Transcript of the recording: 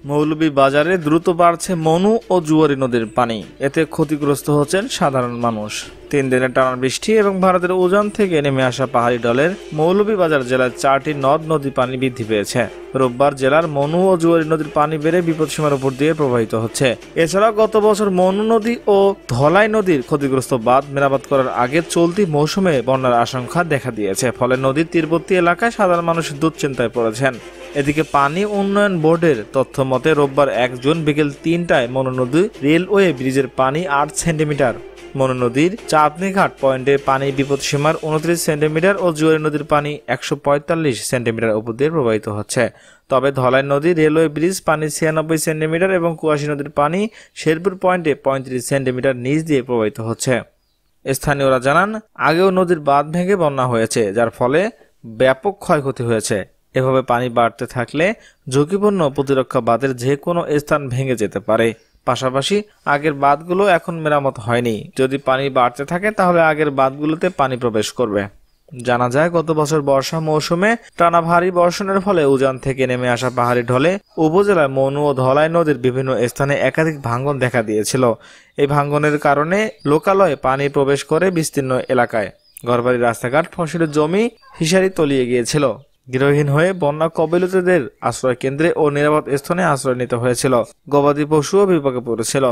মৌলভীবাজারে দ্রুত বাড়ছে মনু ও জুয়ারি নদীর পানি, এতে ক্ষতিগ্রস্ত হচ্ছেন সাধারণ মানুষ। 3 দিনের টানা বৃষ্টি এবং ভারতের উজান থেকে নেমে আসা পাহাড়ি ঢলের মৌলভীবাজার জেলার 4টি নদ নদী পানি বৃদ্ধি পেয়েছে। রোববার জেলার মনু ও জুয়ারি নদীর পানি বেড়ে বিপদসীমার উপর দিয়ে প্রবাহিত হচ্ছে। এছাড়াও গত বছর মনু নদী ও ধলাই নদীর ক্ষতিগ্রস্ত বাঁধ মেরামত করার আগে চলতি মৌসুমে বন্যার আশঙ্কা দেখা দিয়েছে, ফলে নদীর তীরবর্তী এলাকায় সাধারণ মানুষ দুশ্চিন্তায় পড়েছেন। এদিকে পানি উন্নয়ন বোর্ডের তথ্য মতে রোববার 1 জুন বিকেল 3টায় মনু নদী রেলওয়ে ব্রিজের পানি 8 সেন্টিমিটার, মনু নদীর চাঁদনীঘাট পয়েন্টে পানি বিপদসীমার 29 সেন্টিমিটার ও জুয়ারি নদীর পানি 145 সেন্টিমিটার উপর দিয়ে প্রবাহিত হচ্ছে। তবে ধলাই নদী রেলওয়ে ব্রিজ পানি 96 সেন্টিমিটার এবং কুয়াশী নদীর পানি শেরপুর পয়েন্টে 35 সেন্টিমিটার নিচ দিয়ে প্রবাহিত হচ্ছে। স্থানীয়রা জানান, আগেও নদীর বাঁধ ভেঙে বন্যা হয়েছে, যার ফলে ব্যাপক ক্ষয়ক্ষতি হয়েছে। এভাবে পানি বাড়তে থাকলে ঝুঁকিপূর্ণ প্রতিরক্ষা বাঁধের যে কোনো স্থান ভেঙে যেতে পারে। পাশাপাশি আগের বাঁধগুলো এখন মেরামত হয়নি, যদি পানি বাড়তে থাকে তাহলে আগের বাঁধগুলোতে পানি প্রবেশ করবে। জানা যায়, গত বছর বর্ষা মৌসুমে টানা ভারী বর্ষণের ফলে উজান থেকে নেমে আসা পাহাড়ি ঢলে উপজেলার মনু ও ধলাই নদীর বিভিন্ন স্থানে একাধিক ভাঙন দেখা দিয়েছিল। এই ভাঙনের কারণে লোকালয়ে পানি প্রবেশ করে বিস্তীর্ণ এলাকায়। ঘরবাড়ি, রাস্তাঘাট, ফসলের জমি, ফিশারি তলিয়ে গিয়েছিল। গৃহহীন হয়ে বন্যা কবলিতদের আশ্রয় কেন্দ্রে ও নিরাপদ স্থানে আশ্রয় নিতে হয়েছিল। গবাদি পশুও বিপাকে পড়েছিল।